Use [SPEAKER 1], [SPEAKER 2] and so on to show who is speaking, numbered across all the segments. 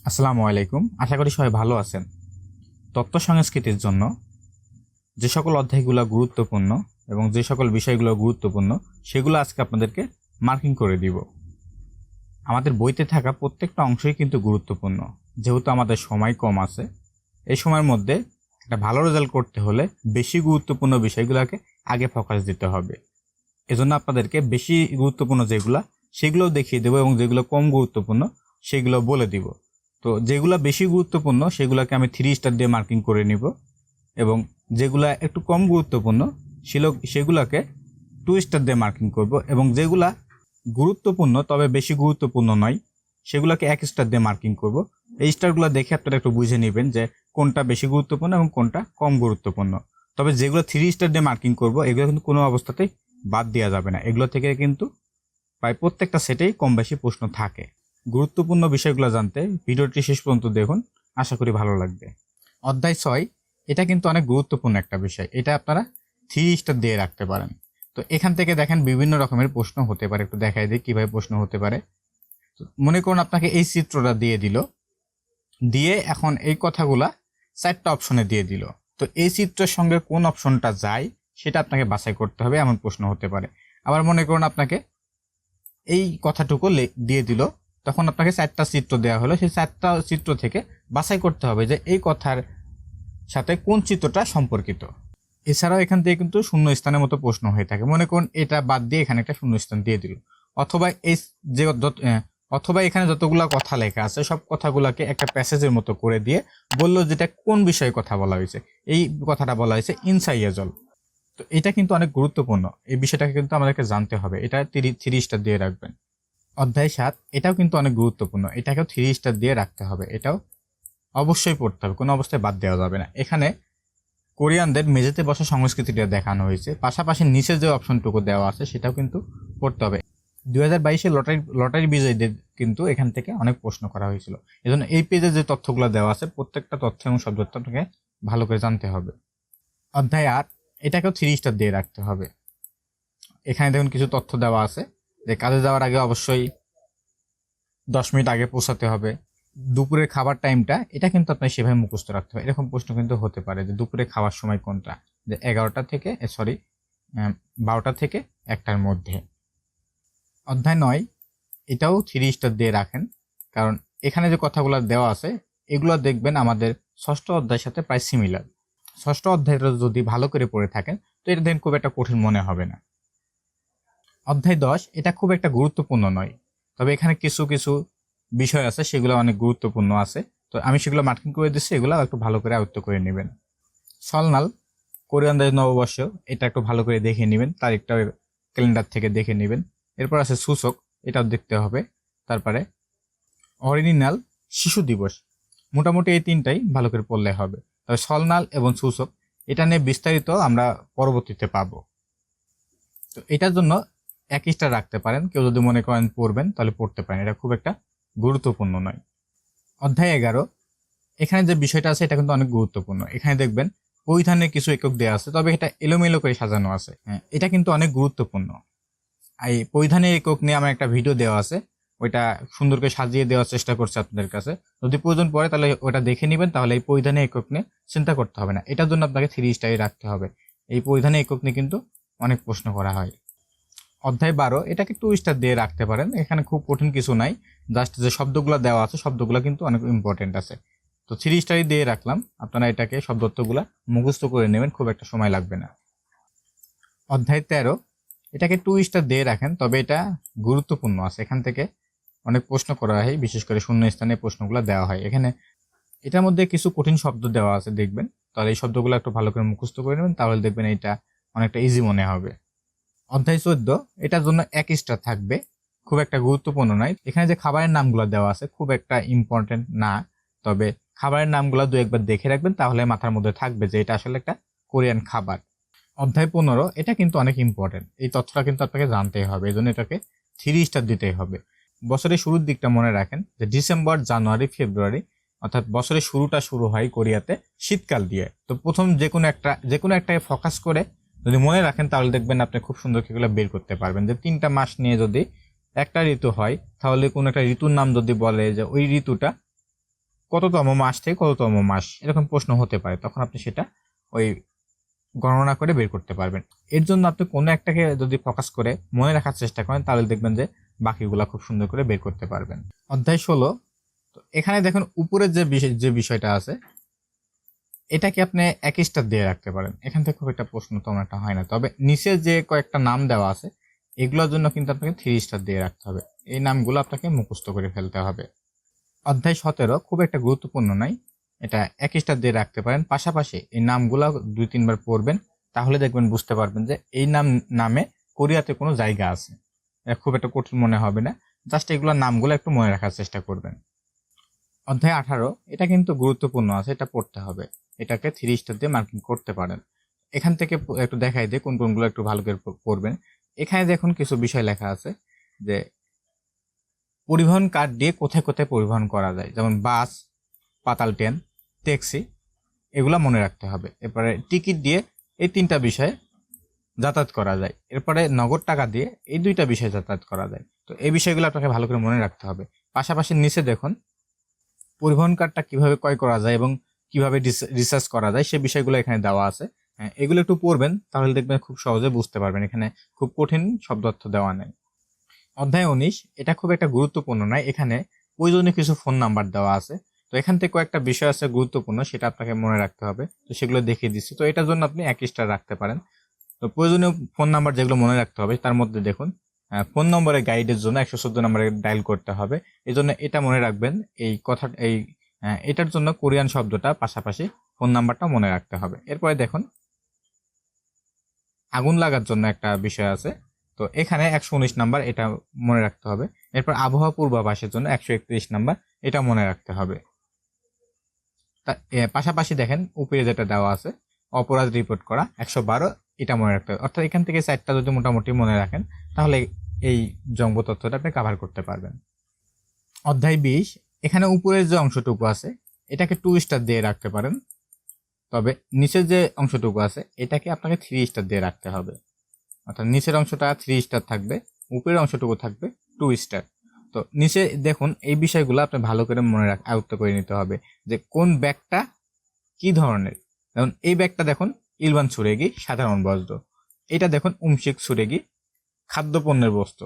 [SPEAKER 1] আসসালামু আলাইকুম। আশা করি সবাই ভালো আছেন। তত্ত্ব সংস্কৃতির জন্য যে সকল অধ্যায়গুলো গুরুত্বপূর্ণ এবং যে সকল বিষয়গুলো গুরুত্বপূর্ণ সেগুলো আজকে আপনাদেরকে মার্কিং করে দিব। আমাদের বইতে থাকা প্রত্যেকটা অংশই কিন্তু গুরুত্বপূর্ণ। যেহেতু আমাদের সময় কম আছে, এই সময়ের মধ্যে একটা ভালো রেজাল্ট করতে হলে বেশি গুরুত্বপূর্ণ বিষয়গুলোকে আগে ফোকাস দিতে হবে। এজন্য আপনাদেরকে বেশি গুরুত্বপূর্ণ যেগুলো সেগুলোও দেখিয়ে দেবো এবং যেগুলো কম গুরুত্বপূর্ণ সেগুলো বলে দিব। তো যেগুলো বেশি গুরুত্বপূর্ণ সেগুলোকে আমি 3 স্টার দিয়ে মার্কিং করে নিব এবং যেগুলো একটু কম গুরুত্বপূর্ণ সেগুলোকে 2 স্টার দিয়ে মার্কিং করব এবং যেগুলা গুরুত্বপূর্ণ তবে বেশি গুরুত্বপূর্ণ নয় সেগুলোকে 1 স্টার দিয়ে মার্কিং করব। এই স্টারগুলো দেখে আপনারা একটু বুঝে নেবেন যে কোনটা বেশি গুরুত্বপূর্ণ এবং কোনটা কম গুরুত্বপূর্ণ। তবে যেগুলো 3 স্টার দিয়ে মার্কিং করব এগুলো কিন্তু কোনো অবস্থাতেই বাদ দেওয়া যাবে না। এগুলো থেকে কিন্তু প্রায় প্রত্যেকটা সেটেই কম বেশি প্রশ্ন থাকে। গুরুত্বপূর্ণ বিষয়গুলো জানতে ভিডিওটি শেষ পর্যন্ত দেখুন, আশা করি ভালো লাগবে। অধ্যায় 6 এটা কিন্তু অনেক গুরুত্বপূর্ণ একটা বিষয়, এটা আপনারা 3 স্টার দিয়ে রাখতে পারেন। তো এখান থেকে দেখেন বিভিন্ন রকমের প্রশ্ন হতে পারে, একটু দেখাই দিই কীভাবে প্রশ্ন হতে পারে। মনে করুন আপনাকে এই চিত্রটা দিয়ে এখন এই কথাগুলা 4টা অপশনে দিয়ে দিল। তো এই চিত্রের সঙ্গে কোন অপশনটা যায় সেটা আপনাকে বাছাই করতে হবে, এমন প্রশ্ন হতে পারে। আবার মনে করুন আপনাকে এই কথাটুকু দিয়ে দিল, তখন আপনাকে 4টা চিত্র দেওয়া হলো, সেই 4টা চিত্র থেকে বাছাই করতে হবে যে এই কথার সাথে কোন চিত্রটা সম্পর্কিত। এছাড়াও এখান থেকে কিন্তু শূন্য স্থানের মতো প্রশ্ন হয়ে থাকে। মনে করুন এটা বাদ দিয়ে এখানে একটা শূন্য স্থান দিয়ে দিল, অথবা এখানে যতগুলো কথা লেখা আছে সব কথাগুলোকে একটা প্যাসেজের মতো করে দিয়ে বললো যেটা কোন বিষয়ে কথা বলা হয়েছে। এই কথাটা বলা হয়েছে ইনসাইয়াজল। তো এটা কিন্তু অনেক গুরুত্বপূর্ণ, এই বিষয়টাকে কিন্তু আমাদেরকে জানতে হবে। এটা 3 স্টার দিয়ে রাখবেন। অধ্যায় 7 এটাও কিন্তু অনেক গুরুত্বপূর্ণ, এটাকেও 3 স্টার দিয়ে রাখতে হবে। এটাও অবশ্যই পড়তে হবে, কোনো অবস্থায় বাদ দেওয়া যাবে না। এখানে কোরিয়ানদের মেঝেতে বসা সংস্কৃতিটা দেখানো হয়েছে, পাশাপাশি নিচে যে অপশনটুকু দেওয়া আছে সেটাও কিন্তু পড়তে হবে। 2022-এ লটারি বিজয়ীদের কিন্তু এখান থেকে অনেক প্রশ্ন করা হয়েছিল। এজন্য এই পেজে যে তথ্যগুলো দেওয়া আছে প্রত্যেকটা তথ্য এবং শব্দটা আপনাকে ভালো করে জানতে হবে। অধ্যায় 8 এটাকেও 3 স্টার দিয়ে রাখতে হবে। এখানে দেখুন কিছু তথ্য দেওয়া আছে যে কাজে যাওয়ার আগে অবশ্যই 10 মিনিট আগে পৌঁছাতে হবে। দুপুরের খাবার টাইমটা এটা কিন্তু আপনার সেভাবে মুখস্থ রাখতে হবে। এরকম প্রশ্ন কিন্তু হতে পারে যে দুপুরে খাওয়ার সময় কোনটা, যে 12টা থেকে 12টা থেকে 1টার মধ্যে। অধ্যায় 9 এটাও 3 স্টার দিয়ে রাখেন, কারণ এখানে যে কথাগুলো দেওয়া আছে এগুলো দেখবেন আমাদের 6ষ্ঠ অধ্যায়ের সাথে প্রায় সিমিলার। 6ষ্ঠ অধ্যায়টা যদি ভালো করে পড়ে থাকেন তো এটা দেখেন খুব একটা কঠিন মনে হবে না। অধ্যায় 10 এটা খুব একটা গুরুত্বপূর্ণ নয়, তবে এখানে কিছু কিছু বিষয় আছে সেগুলো অনেক গুরুত্বপূর্ণ আছে। তো আমি সেগুলো মার্কিং করে দিচ্ছি, এগুলো একটু ভালো করে আয়ত্ত করে নেবেন। সলনাল কোরিয়ানদের নববর্ষ, এটা একটু ভালো করে দেখে নেবেন, তারিখটা ক্যালেন্ডার থেকে দেখে নেবেন। এরপর আছে সূচক, এটাও দেখতে হবে। তারপরে অরিজিনাল শিশু দিবস, মোটামুটি এই 3টাই ভালো করে পড়লে হবে। তবে সলনাল এবং সূচক এটা নিয়ে বিস্তারিত আমরা পরবর্তীতে পাবো। তো এটার জন্য 1 স্টার রাখতে পারেন, কেউ যদি মনে করেন পড়বেন তাহলে পড়তে পারেন, এটা খুব একটা গুরুত্বপূর্ণ নয়। অধ্যায় 11 এখানে যে বিষয়টা আছে এটা কিন্তু অনেক গুরুত্বপূর্ণ। এখানে দেখবেন পরিধানের কিছু একক দেওয়া আছে, তবে এটা এলোমেলো করে সাজানো আছে। এটা কিন্তু অনেক গুরুত্বপূর্ণ। এই পরিধানের একক নিয়ে আমার একটা ভিডিও দেওয়া আছে, ওইটা সুন্দর করে সাজিয়ে দেওয়ার চেষ্টা করছে আপনাদের কাছে। যদি প্রয়োজন পড়ে তাহলে ওটা দেখে নেবেন, তাহলে এই পরিধানের একক নিয়ে চিন্তা করতে হবে না। এটার জন্য আপনাকে 3 স্টারই রাখতে হবে। এই পরিধানের একক নিয়ে কিন্তু অনেক প্রশ্ন করা হয়। অধ্যায় 12 এটাকে 2 স্টার দিয়ে রাখতে পারেন, এখানে খুব কঠিন কিছু নাই, জাস্ট যে শব্দগুলো দেওয়া আছে শব্দগুলো কিন্তু অনেক ইম্পর্টেন্ট আছে। তো 3 স্টারই দিয়ে রাখলাম, আপনারা এটাকে শব্দগুলো মুখস্থ করে নেবেন, খুব একটা সময় লাগবে না। অধ্যায় 13 এটাকে 2 স্টার দিয়ে রাখেন, তবে এটা গুরুত্বপূর্ণ আছে, এখান থেকে অনেক প্রশ্ন করা হয়, বিশেষ করে শূন্য স্থানে প্রশ্নগুলো দেওয়া হয়। এখানে এটার মধ্যে কিছু কঠিন শব্দ দেওয়া আছে দেখবেন, তাহলে এই শব্দগুলো একটু ভালো করে মুখস্থ করে নেবেন, তাহলে দেখবেন এটা অনেকটা ইজি মনে হবে। অধ্যায় 14 এটার জন্য 1 স্টার থাকবে, খুব একটা গুরুত্বপূর্ণ নয়। এখানে যে খাবারের নামগুলো দেওয়া আছে খুব একটা ইম্পর্টেন্ট না, তবে খাবারের নামগুলো 2-1বার দেখে রাখবেন, তাহলে মাথার মধ্যে থাকবে যে এটা আসলে একটা কোরিয়ান খাবার। অধ্যায় 15 এটা কিন্তু অনেক ইম্পর্টেন্ট, এই তথ্যটা কিন্তু আপনাকে জানতেই হবে, এই জন্য এটাকে 3 স্টার দিতেই হবে। বছরের শুরুর দিকটা মনে রাখেন যে ডিসেম্বর, জানুয়ারি, ফেব্রুয়ারি, অর্থাৎ বছরের শুরুটা শুরু হয় কোরিয়াতে শীতকাল দিয়ে। তো প্রথম যে কোনো একটাকে ফোকাস করে যদি মনে রাখেন তাহলে দেখবেন আপনি খুব সুন্দর এগুলো বের করতে পারবেন। যে 3টা মাস নিয়ে যদি একটা ঋতু হয় তাহলে কোনো একটা ঋতুর নাম যদি বলে যে ওই ঋতুটা কততম মাস থেকে কততম মাস এরকম প্রশ্ন হতে পারে, তখন আপনি সেটা ওই গণনা করে বের করতে পারবেন। এর জন্য আপনি কোনো একটাকে যদি ফোকাস করে মনে রাখার চেষ্টা করেন তাহলে দেখবেন যে বাকিগুলা খুব সুন্দর করে বের করতে পারবেন। অধ্যায় 16, তো এখানে দেখুন উপরের যে বিষয়টা আছে এটাকে আপনি 1 স্টার দিয়ে রাখতে পারেন। এখান থেকে খুব একটা প্রশ্ন তেমন একটা হয় না, তবে নিচে যে কয়েকটা নাম দেওয়া আছে এগুলোর জন্য কিন্তু আপনাকে 3 স্টার দিয়ে রাখতে হবে। এই নামগুলো আপনাকে মুখস্থ করে ফেলতে হবে। অধ্যায় 17 খুব একটা গুরুত্বপূর্ণ নাই, এটা 1 স্টার দিয়ে রাখতে পারেন। পাশাপাশি এই নামগুলো 2-3 বার পড়বেন, তাহলে দেখবেন বুঝতে পারবেন যে এই নামে কোরিয়াতে কোনো জায়গা আছে। এটা খুব একটা কঠিন মনে হবে না, জাস্ট এগুলোর নামগুলো একটু মনে রাখার চেষ্টা করবেন। অধ্যায় 18 এটা কিন্তু গুরুত্বপূর্ণ আছে, এটা পড়তে হবে। এটাকে 3 স্টার দিয়ে মার্কিং করতে পারেন। এখান থেকে একটু দেখাই দিয়ে কোন কোনগুলো একটু ভালো করে পড়বেন। এখানে দেখুন কিছু বিষয় লেখা আছে যে পরিবহন কার্ড দিয়ে কোথায় কোথায় পরিবহন করা যায়, যেমন বাস, পাতাল ট্রেন, ট্যাক্সি, এগুলা মনে রাখতে হবে। এরপরে টিকিট দিয়ে এই 3টা বিষয়ে যাতায়াত করা যায়। এরপরে নগদ টাকা দিয়ে এই 2টা বিষয়ে যাতায়াত করা যায়। তো এই বিষয়গুলো আপনাকে ভালো করে মনে রাখতে হবে। পাশাপাশি নিচে দেখুন পরিবহন কার্ডটা কিভাবে ক্রয় করা যায় এবং কিভাবে রিসার্চ করা যায় সে বিষয়গুলো এখানে দেওয়া আছে। হ্যাঁ, এগুলো একটু পড়বেন, তাহলে দেখবেন খুব সহজে বুঝতে পারবেন। এখানে খুব কঠিন শব্দ অর্থ দেওয়া নেই। অধ্যায় 19 এটা খুব একটা গুরুত্বপূর্ণ নয়, এখানে প্রয়োজনীয় কিছু ফোন নাম্বার দেওয়া আছে। তো এখান থেকে কয়েকটা বিষয় আছে গুরুত্বপূর্ণ, সেটা আপনাকে মনে রাখতে হবে। তো সেগুলো দেখিয়ে দিচ্ছি। তো এটার জন্য আপনি 1 স্টার রাখতে পারেন। তো প্রয়োজনীয় ফোন নাম্বার যেগুলো মনে রাখতে হবে তার মধ্যে দেখুন ফোন নম্বরের গাইডের জন্য 114 নম্বরে ডায়াল করতে হবে। এই জন্য এটা মনে রাখবেন। এটার জন্য কোরিয়ান শব্দটা পাশাপাশি ফোন নাম্বারটা মনে রাখতে হবে। এরপরে দেখুন আগুন লাগার জন্য একটা বিষয় আছে, তো এখানে 119 নাম্বার, এটা মনে রাখতে হবে। এরপর আবহাওয়া পূর্বাভাসের জন্য 131 নাম্বার, এটা মনে রাখতে হবে। পাশাপাশি দেখেন উপরে যেটা দেওয়া আছে অপরাধ রিপোর্ট করা 112, এটা মনে রাখতে হবে। অর্থাৎ এখান থেকে 4টা যদি মোটামুটি মনে রাখেন তাহলে এই জঙ্গ তথ্যটা আপনি কভার করতে পারবেন। অধ্যায় 20 এখানে উপরের যে অংশটুকু আছে এটাকে 2 স্টার দিয়ে রাখতে পারেন, তবে নিচের যে অংশটুকু আছে এটাকে আপনাকে 3 স্টার দিয়ে রাখতে হবে। অর্থাৎ নিচের অংশটা 3 স্টার থাকবে, উপরের অংশটুকু থাকবে 2 স্টার। তো নিচে দেখুন এই বিষয়গুলো আপনি ভালো করে আয়ত্ত করে নিতে হবে যে কোন ব্যাগটা কি ধরনের। যেমন এই ব্যাগটা দেখুন ইলবান সুরেগি সাধারণ বস্ত্র, এটা দেখুন উমশিক সুরেগি খাদ্যপণ্যের বস্ত্র।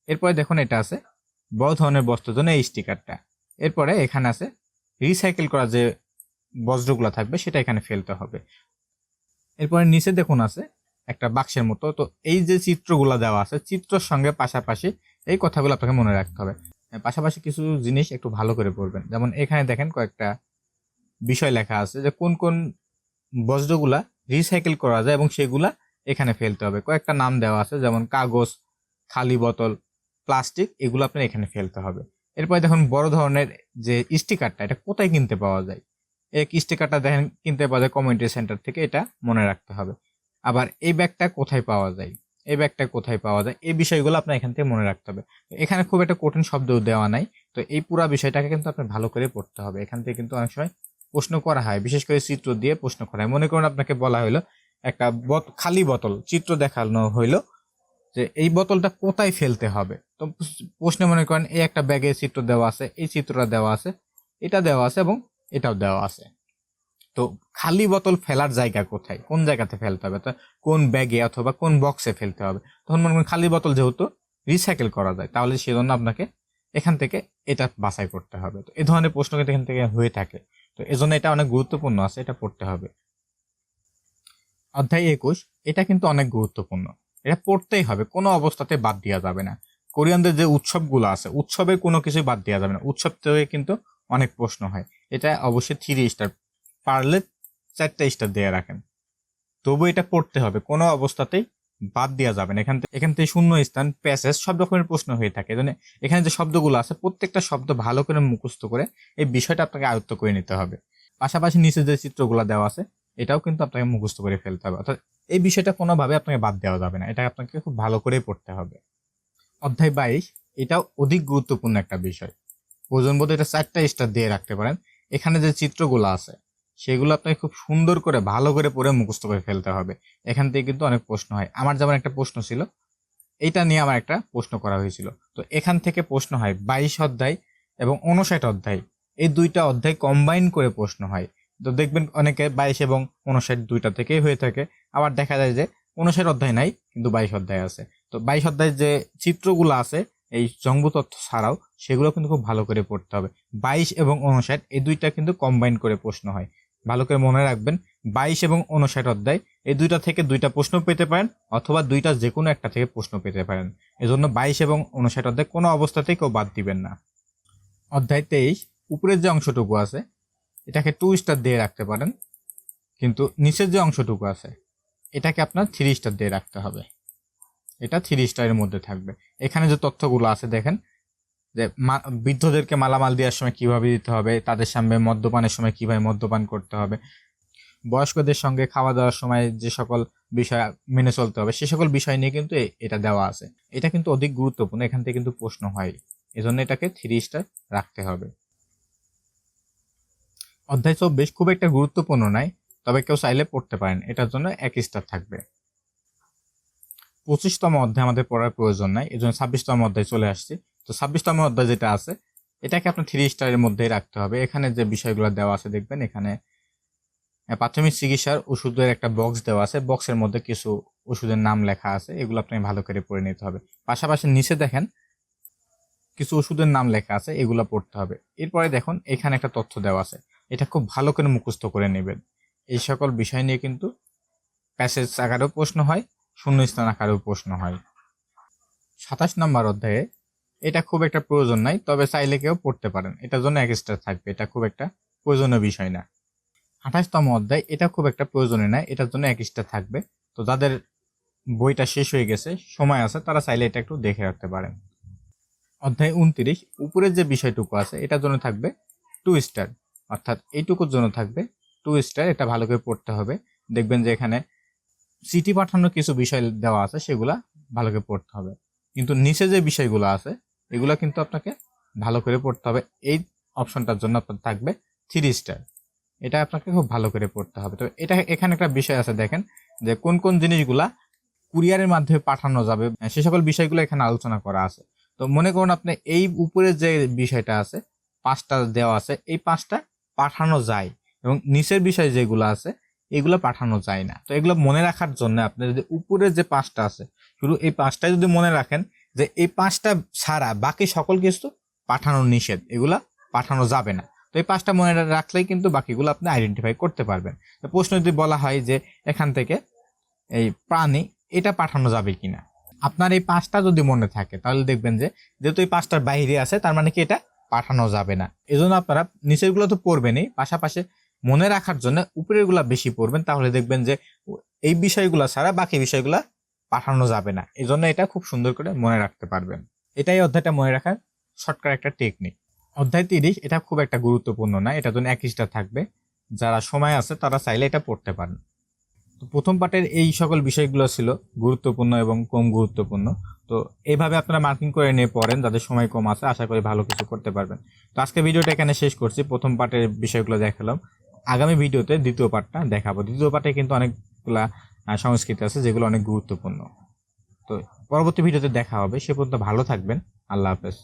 [SPEAKER 1] এরপরে দেখুন এটা আছে বড় ধরনের বস্ত্রের জন্য এই স্টিকারটা। এরপরে এখানে আছে রিসাইকেল করা যে বজ্রগুলো থাকবে সেটা এখানে ফেলতে হবে। এরপরে নিচে দেখুন আছে একটা বাক্সের মতো, তো এই যে চিত্রগুলো দেওয়া আছে চিত্রের সঙ্গে পাশাপাশি এই কথাগুলো আপনাকে মনে রাখতে হবে। পাশাপাশি কিছু জিনিস একটু ভালো করে পড়বেন, যেমন এখানে দেখেন কয়েকটা বিষয় লেখা আছে যে কোন কোন বজ্রগুলা রিসাইকেল করা যায় এবং সেগুলা এখানে ফেলতে হবে। কয়েকটা নাম দেওয়া আছে যেমন কাগজ, খালি বোতল, প্লাস্টিক, এগুলো আপনার এখানে ফেলতে হবে। এরপরে দেখুন বড় ধরনের যে স্টিকারটা, এটা কোথায় কিনতে পাওয়া যায়। এক স্টিকারটা দেখেন কিনতে পাওয়া যায় কমিউনিটি সেন্টার থেকে, এটা মনে রাখতে হবে। আবার এই ব্যাগটা কোথায় পাওয়া যায়, এই ব্যাগটা কোথায় পাওয়া যায়, এই বিষয়গুলো আপনার এখান থেকে মনে রাখতে হবে। এখানে খুব একটা কঠিন শব্দ দেওয়া নাই, তো এই পুরো বিষয়টাকে কিন্তু আপনার ভালো করে পড়তে হবে। এখান থেকে কিন্তু অনেক সময় প্রশ্ন করা হয়, বিশেষ করে চিত্র দিয়ে প্রশ্ন করা হয়। মনে করুন আপনাকে বলা হলো একটা খালি বোতল, চিত্র দেখানো হইলো যে এই বোতলটা কোথায় ফেলতে হবে। তো প্রশ্নে মনে করেন এই একটা ব্যাগে চিত্র দেওয়া আছে, এই চিত্রটা দেওয়া আছে, এটা দেওয়া আছে এবং এটাও দেওয়া আছে। তো খালি বোতল ফেলার জায়গা কোথায়, কোন জায়গাতে ফেলতে হবে, তো কোন ব্যাগে অথবা কোন বক্সে ফেলতে হবে। তখন মনে করেন খালি বোতল যেহেতু রিসাইকেল করা যায়, তাহলে সেজন্য আপনাকে এখান থেকে এটা বাছাই করতে হবে। তো এই ধরনের প্রশ্ন কিন্তু এখান থেকে হয়ে থাকে, তো এজন্য এটা অনেক গুরুত্বপূর্ণ আছে, এটা পড়তে হবে। অধ্যায় 21 এটা কিন্তু অনেক গুরুত্বপূর্ণ, এটা পড়তেই হবে, কোনো অবস্থাতে বাদ দেওয়া যাবে না। কোরিয়ানদের যে উৎসবগুলো আছে উৎসবের কোনো কিছুই বাদ দেওয়া যাবে না। উৎসব থেকে কিন্তু অনেক প্রশ্ন হয়, এটা অবশ্যই 3 স্টার, পারলে 4টা স্টার দিয়ে রাখেন, তবু এটা পড়তে হবে, কোনো অবস্থাতেই বাদ দেওয়া যাবে না। এখান থেকে শূন্য স্থান, প্যাসেজ সব রকমের প্রশ্ন হয়ে থাকে। এজন্য এখানে যে শব্দগুলো আছে প্রত্যেকটা শব্দ ভালো করে মুখস্থ করে এই বিষয়টা আপনাকে আয়ত্ত করে নিতে হবে। পাশাপাশি নিচে যে চিত্রগুলো দেওয়া আছে এটাও কিন্তু আপনাকে মুখস্থ করে ফেলতে হবে। অর্থাৎ এই বিষয়টা কোনোভাবে আপনাকে বাদ দেওয়া যাবে না, এটা আপনাকে খুব ভালো করে পড়তে হবে। অধ্যায় 22 এটাও অধিক গুরুত্বপূর্ণ একটা বিষয়, প্রয়োজন বোধ এটা 4টা স্টার দিয়ে রাখতে পারেন। এখানে যে চিত্রগুলো আছে সেগুলো আপনাকে খুব সুন্দর করে ভালো করে পড়ে মুখস্থ করে ফেলতে হবে। এখান থেকে কিন্তু অনেক প্রশ্ন হয়। আমার যেমন একটা প্রশ্ন ছিল, এইটা নিয়ে আমার একটা প্রশ্ন করা হয়েছিল। তো এখান থেকে প্রশ্ন হয় 22 অধ্যায় এবং 59 অধ্যায়, এই দুইটা অধ্যায় কম্বাইন করে প্রশ্ন হয়। তো দেখবেন অনেকে 22 এবং 59 দুইটা থেকেই হয়ে থাকে। আবার দেখা যায় যে 59 অধ্যায় নাই কিন্তু 22 অধ্যায় আছে। তো 22 অধ্যায় যে চিত্রগুলো আছে এই জঙ্গু তথ্য ছাড়াও সেগুলো কিন্তু খুব ভালো করে পড়তে হবে। 22 এবং 59 এই দুইটা কিন্তু কম্বাইন করে প্রশ্ন হয়, ভালো করে মনে রাখবেন। 22 এবং 59 অধ্যায় এই দুইটা থেকে দুইটা প্রশ্ন পেতে পারেন, অথবা দুইটা যে কোনো একটা থেকে প্রশ্ন পেতে পারেন। এজন্য 22 এবং 59 অধ্যায় কোনো অবস্থাতেই কেউ বাদ দিবেন না। অধ্যায় 23 উপরের যে অংশটুকু আছে এটাকে 2 স্টার দিয়ে রাখতে পারেন, কিন্তু নিচের যে অংশটুকু আছে এটাকে আপনার 3 স্টার দিয়ে রাখতে হবে। এটা 3 স্টারের মধ্যে থাকবে। এখানে যে তথ্যগুলো আছে দেখেন যে বৃদ্ধদেরকে মালামাল দেওয়ার সময় কিভাবে দিতে হবে, তাদের সামনে মদ্যপানের সময় কিভাবে মদ্যপান করতে হবে, বয়স্কদের সঙ্গে খাওয়া দাওয়ার সময় যে সকল বিষয় মেনে চলতে হবে, সে সকল বিষয় নিয়ে কিন্তু এটা দেওয়া আছে। এটা কিন্তু অধিক গুরুত্বপূর্ণ, এখান থেকে কিন্তু প্রশ্ন হয়, এজন্য এটাকে 3 স্টার রাখতে হবে। অধ্যায় 24 খুব একটা গুরুত্বপূর্ণ নয়, তবে কেউ চাইলে পড়তে পারেন, এটার জন্য 1 স্টার থাকবে। 25তম অধ্যায় আমাদের পড়ার প্রয়োজন নাই, এজন্য 26তম অধ্যায় চলে আসছি। তো 26তম অধ্যায় যেটা আছে এটাকে আপনার 3 স্টারের মধ্যেই রাখতে হবে। এখানে যে বিষয়গুলো দেওয়া আছে দেখবেন, এখানে প্রাথমিক চিকিৎসার ওষুধের একটা বক্স দেওয়া আছে, বক্সের মধ্যে কিছু ওষুধের নাম লেখা আছে, এগুলো আপনাকে ভালো করে পড়ে নিতে হবে। পাশাপাশি নিচে দেখেন কিছু ওষুধের নাম লেখা আছে, এগুলো পড়তে হবে। এরপরে দেখুন এখানে একটা তথ্য দেওয়া আছে, এটা খুব ভালো করে মুখস্থ করে নেবেন। এই সকল বিষয় নিয়ে কিন্তু প্যাসেজ আকারেও প্রশ্ন হয়, শূন্যস্থান আকারেও প্রশ্ন হয়। 27 নম্বর অধ্যায়ে এটা খুব একটা প্রয়োজন নাই, তবে চাইলে কেউ পড়তে পারেন, এটার জন্য 1 স্টার থাকবে, এটা খুব একটা প্রয়োজনীয় বিষয় না। 28তম অধ্যায় এটা খুব একটা প্রয়োজনীয় না, এটার জন্য 1 স্টার থাকবে। তো যাদের বইটা শেষ হয়ে গেছে, সময় আছে, তারা চাইলে এটা একটু দেখে রাখতে পারেন। অধ্যায় 29 উপরের যে বিষয়টুকু আছে এটার জন্য থাকবে 2 স্টার, অর্থাৎ এইটুকুর জন্য থাকবে 2 স্টার। এটা ভালো করে পড়তে হবে। দেখবেন যে এখানে চিঠি পাঠানোর কিছু বিষয় দেওয়া আছে, সেগুলা ভালো করে পড়তে হবে। কিন্তু নিচে যে বিষয়গুলো আছে এগুলা কিন্তু আপনাকে ভালো করে পড়তে হবে। এই অপশনটার জন্য আপনার থাকবে 3 স্টার, এটা আপনাকে খুব ভালো করে পড়তে হবে। তো এটা এখানে একটা বিষয় আছে, দেখেন যে কোন কোন জিনিসগুলা কুরিয়ারের মাধ্যমে পাঠানো যাবে, সে সকল বিষয়গুলো এখানে আলোচনা করা আছে। তো মনে করুন আপনি এই উপরে যে বিষয়টা আছে 5টা দেওয়া আছে, এই 5টা পাঠানো যায়, এবং নিচের বিষয় যেগুলো আছে এগুলো পাঠানো যায় না। তো এগুলো মনে রাখার জন্য আপনি যদি উপরে যে 5টা আছে শুধু এই 5টাই যদি মনে রাখেন যে এই 5টা ছাড়া বাকি সকল কিছু পাঠানো নিষেধ, এগুলা পাঠানো যাবে না। তো এই 5টা মনে রাখলেই কিন্তু বাকিগুলো আপনি আইডেন্টিফাই করতে পারবেন। তো প্রশ্ন যদি বলা হয় যে এখান থেকে এই প্রাণী এটা পাঠানো যাবে কিনা, আপনার এই 5টা যদি মনে থাকে তাহলে দেখবেন যে যেহেতু এই 5টার বাইরে আছে, তার মানে কি এটা পাঠানো যাবে না। এজন্য আপনারা নিচের গুলো তো পড়বেনই, পাশাপাশি মনে রাখার জন্য উপরের গুলা বেশি পড়বেন, তাহলে দেখবেন যে এই বিষয়গুলো ছাড়া বাকি বিষয়গুলা পাঠানো যাবে না। এজন্য এটা খুব সুন্দর করে মনে রাখতে পারবেন। এটাই অধ্যায়টা মনে রাখার শর্টকাট একটা টেকনিক। অধ্যায় 30 এটা খুব একটা গুরুত্বপূর্ণ না, এটার জন্য 1 স্টার থাকবে। যারা সময় আছে তারা চাইলে এটা পড়তে পারেন। তো প্রথম পার্টের এই সকল বিষয়গুলো ছিল গুরুত্বপূর্ণ এবং কম গুরুত্বপূর্ণ। তো এইভাবে আপনারা মার্কিং করে নিয়ে পড়েন, যাদের সময় কম আছে, আশা করি ভালো কিছু করতে পারবেন। তো আজকে ভিডিওটা এখানে শেষ করছি। প্রথম পার্টের বিষয়গুলো দেখালাম, আগামী ভিডিওতে দ্বিতীয় পার্টটা দেখাবো। দ্বিতীয় পার্টে কিন্তু অনেকগুলা সংস্কৃতি আছে যেগুলো অনেক গুরুত্বপূর্ণ। তো পরবর্তী ভিডিওতে দেখা হবে, সে পর্যন্ত ভালো থাকবেন। আল্লাহ হাফেজ।